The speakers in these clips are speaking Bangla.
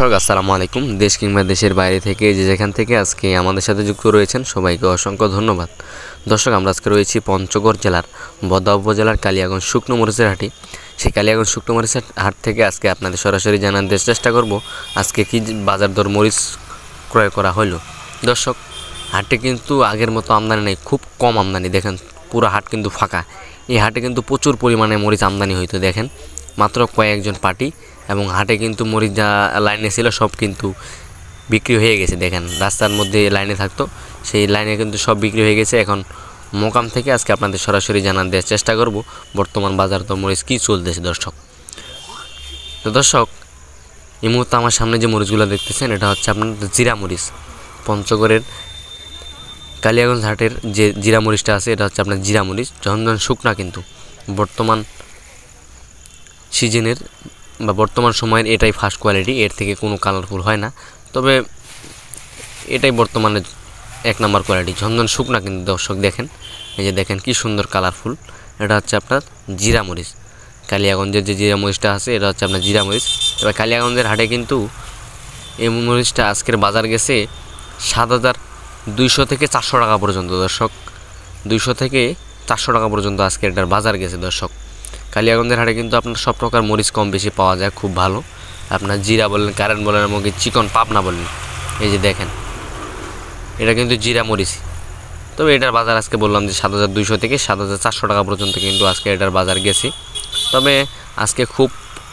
দর্শক আসসালামু আলাইকুম। দেশ কিংবা দেশের বাইরে থেকে যেখান থেকে আজকে আমাদের সাথে যুক্ত রয়েছেন সবাইকে অসংখ্য ধন্যবাদ। দর্শক আমরা আজকে রয়েছি পঞ্চগড় জেলার বদা উপজেলার কালিয়াগঞ্জ শুকনো মরিচের হাটে। সেই কালিয়াগঞ্জ শুকনো মরিচের হাট থেকে আজকে আপনাদের সরাসরি জানাতে চেষ্টা করব আজকে কি বাজার দর মরিচ ক্রয় করা হলো। দর্শক হাটে কিন্তু আগের মতো আমদানি নেই, খুব কম আমদানি। দেখেন পুরো হাট কিন্তু ফাঁকা। এই হাটে কিন্তু প্রচুর পরিমাণে মরিচ আমদানি হইতো, দেখেন মাত্র কয়েকজন পার্টি, এবং হাটে কিন্তু মরিচ যা লাইনে ছিল সব কিন্তু বিক্রি হয়ে গেছে। দেখেন রাস্তার মধ্যে লাইনে থাকতো, সেই লাইনে কিন্তু সব বিক্রি হয়ে গেছে। এখন মোকাম থেকে আজকে আপনাদের সরাসরি জানান দেওয়ার চেষ্টা করব বর্তমান বাজার দর মরিচ কী চলতেছে। তো দর্শক এই মুহূর্তে আমার সামনে যে মরিচগুলো দেখতেছেন এটা হচ্ছে আপনার জিরা মরিচ। পঞ্চগড়ের কালিয়াগঞ্জ হাটের যে জিরা মরিচটা আছে এটা হচ্ছে আপনার জিরা মরিচ, ঝনঝন শুকনা, কিন্তু বর্তমান সিজনের বা বর্তমান সময়ের এটাই ফার্স্ট কোয়ালিটি, এর থেকে কোনো কালারফুল হয় না। তবে এটাই বর্তমানে এক নাম্বার কোয়ালিটি, ঝনঝন শুকনা। কিন্তু দর্শক দেখেন, এই যে দেখেন কি সুন্দর কালারফুল। এটা হচ্ছে আপনার জিরা মরিচ। কালিয়াগঞ্জের যে জিরা মরিচটা আছে এটা হচ্ছে আপনার জিরা মরিচ। এবার কালিয়াগঞ্জের হাটে কিন্তু এই মরিচটা আজকের বাজার গেছে 7,200 থেকে 400 টাকা পর্যন্ত। দর্শক 200 থেকে 400 টাকা পর্যন্ত আজকে এটার বাজার গেছে। দর্শক কালিয়াগঞ্জের হাটে কিন্তু আপনার সব প্রকার মরিচ কম বেশি পাওয়া যায়, খুব ভালো। আপনার জিরা বলেন, কারেন্ট বলেন, এমনকি চিকন পাবনা বলেন, এই যে দেখেন এটা কিন্তু জিরা মরিচ। তবে এটার বাজার আজকে বললাম যে 7,200 থেকে 7,400 টাকা পর্যন্ত কিন্তু আজকে এটার বাজার গেছে। তবে আজকে খুব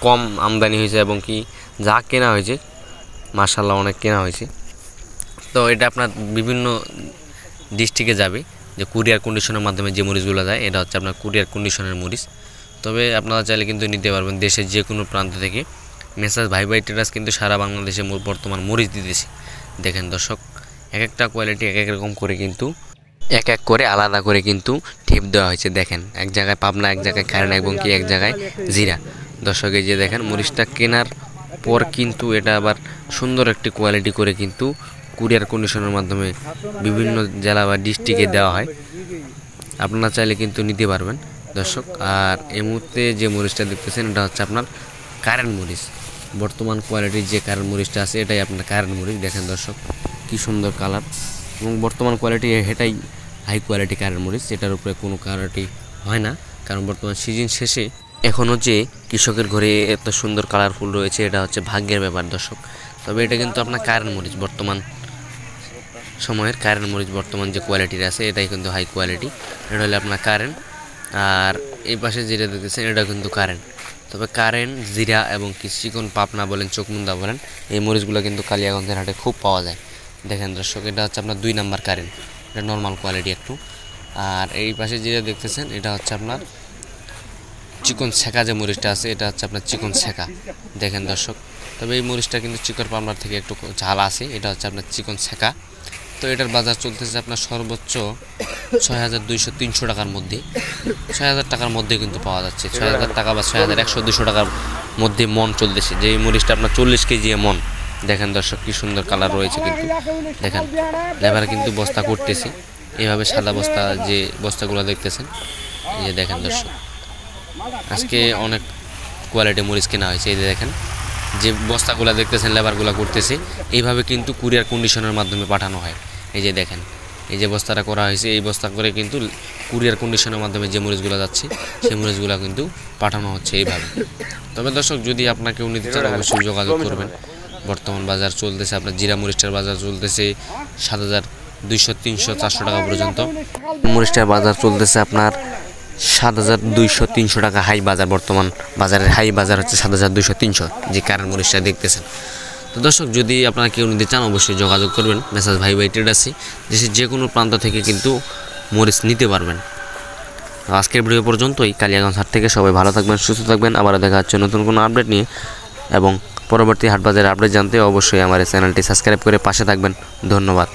কম আমদানি হয়েছে, এবং কি যা কেনা হয়েছে মাশাআল্লাহ অনেক কেনা হয়েছে। তো এটা আপনার বিভিন্ন ডিস্ট্রিক্টে যাবে, যে কুরিয়ার কন্ডিশনের মাধ্যমে যে মরিচগুলো যায় এটা হচ্ছে আপনার কুরিয়ার কন্ডিশনের মরিচ। তবে আপনারা চাইলে কিন্তু নিতে পারবেন দেশের যে কোনো প্রান্ত থেকে। মেসাজ ভাই ট্রেডার্স কিন্তু সারা বাংলাদেশে বর্তমান মরিচ দিতেছে। দেখেন দর্শক এক একটা কোয়ালিটি এক এক রকম করে, কিন্তু এক এক করে আলাদা করে কিন্তু টিপ দেওয়া হয়েছে। দেখেন এক জায়গায় পাবনা, এক জায়গায় কারেন্ট, এবং কি এক জায়গায় জিরা। দর্শক এই যে দেখেন মরিচটা কেনার পর কিন্তু এটা আবার সুন্দর একটি কোয়ালিটি করে কিন্তু কুরিয়ার কন্ডিশনের মাধ্যমে বিভিন্ন জেলা বা ডিস্ট্রিক্টে দেওয়া হয়। আপনারা চাইলে কিন্তু নিতে পারবেন দর্শক। আর এই মুহূর্তে যে মরিচটা দেখতেছেন এটা হচ্ছে আপনার কারেন্ট মরিচ। বর্তমান কোয়ালিটির যে কারেন্ট মরিচটা আছে এটাই আপনার কারেন্ট মরিচ। দেখেন দর্শক কি সুন্দর কালার, এবং বর্তমান কোয়ালিটি এটাই হাই কোয়ালিটি কারেন্ট মরিচ। এটার উপরে কোনো কোয়ালিটি হয় না, কারণ বর্তমান সিজন শেষে এখনও যে কৃষকের ঘরে এত সুন্দর কালারফুল রয়েছে এটা হচ্ছে ভাগ্যের ব্যাপার দর্শক। তবে এটা কিন্তু আপনার কারেন্ট মরিচ, বর্তমান সময়ের কারেন্ট মরিচ বর্তমান যে কোয়ালিটির আছে এটাই কিন্তু হাই কোয়ালিটি। এটা হলে আপনার কারেন্ট। আর এই পাশে যেটা দেখতেছেন এটা কিন্তু কারেন্ট। তবে কারেন্ট, জিরা এবং কি চিকন পাবনা বলেন, চোখমুন্দা বলেন, এই মরিচগুলো কিন্তু কালিয়াগঞ্জের হাটে খুব পাওয়া যায়। দেখেন দর্শক এটা হচ্ছে আপনার 2 নাম্বার কারেন্ট, এটা নর্মাল কোয়ালিটি একটু। আর এই পাশে যেটা দেখতেছেন এটা হচ্ছে আপনার চিকন ছেঁকা যে মরিচটা আছে এটা হচ্ছে আপনার চিকন ছেঁকা। দেখেন দর্শক, তবে এই মরিচটা কিন্তু চিকন পাবনার থেকে একটু ঝাল আছে, এটা হচ্ছে আপনার চিকন ছেঁকা। তো এটার বাজার চলতেছে আপনার সর্বোচ্চ 6,200-300 টাকার মধ্যে, 6,000 টাকার মধ্যে কিন্তু পাওয়া যাচ্ছে। 6,000 টাকা বা 6,100-200 টাকার মধ্যে মন চলতেছে। যে এই মরিচটা আপনার 40 কেজি মন। দেখেন দর্শক কি সুন্দর কালার রয়েছে, কিন্তু দেখেন লেবার কিন্তু বস্তা করতেছে এইভাবে, সাদা বস্তা যে বস্তাগুলো দেখতেছেন এই যে দেখেন দর্শক আজকে অনেক কোয়ালিটি মরিচ কেনা হয়েছে। এই যে দেখেন যে বস্তাগুলো দেখতেছেন লেবারগুলো করতেছে, এইভাবে কিন্তু কুরিয়ার কন্ডিশনের মাধ্যমে পাঠানো হয়। এই যে দেখেন এই যে বস্তাটা করা হয়েছে, এই বস্তা করে কিন্তু কুরিয়ার কন্ডিশনের মাধ্যমে যে মরিচগুলো যাচ্ছে সেই মরিচগুলো কিন্তু পাঠানো হচ্ছে এইভাবে। তবে দর্শক যদি আপনাকেও নিতে চান অবশ্যই যোগাযোগ করবেন। বর্তমান বাজার চলতেছে আপনার জিরা মরিচটার বাজার চলতেছে 7,200-300-400 টাকা পর্যন্ত। মরিচটার বাজার চলতেছে আপনার 7,200-300 টাকা হাই বাজার। বর্তমান বাজারের হাই বাজার হচ্ছে 7,200-300, যে কারেন্ট মরিচটা দেখতেছেন। তো দর্শক যদি আপনারা কেউ নিতে চান অবশ্যই যোগাযোগ করবেন মেসাজ ভাই ট্রেডার্সে। দেশের যে কোনো প্রান্ত থেকে কিন্তু মরিচ নিতে পারবেন। আজকের ভিডিও পর্যন্তই। কালিয়াগঞ্জ হাট থেকে সবাই ভালো থাকবেন, সুস্থ থাকবেন। আবার দেখা হচ্ছে নতুন কোনো আপডেট নিয়ে, এবং পরবর্তী হাট বাজারের আপডেট জানতে অবশ্যই আমার এই চ্যানেলটি সাবস্ক্রাইব করে পাশে থাকবেন। ধন্যবাদ।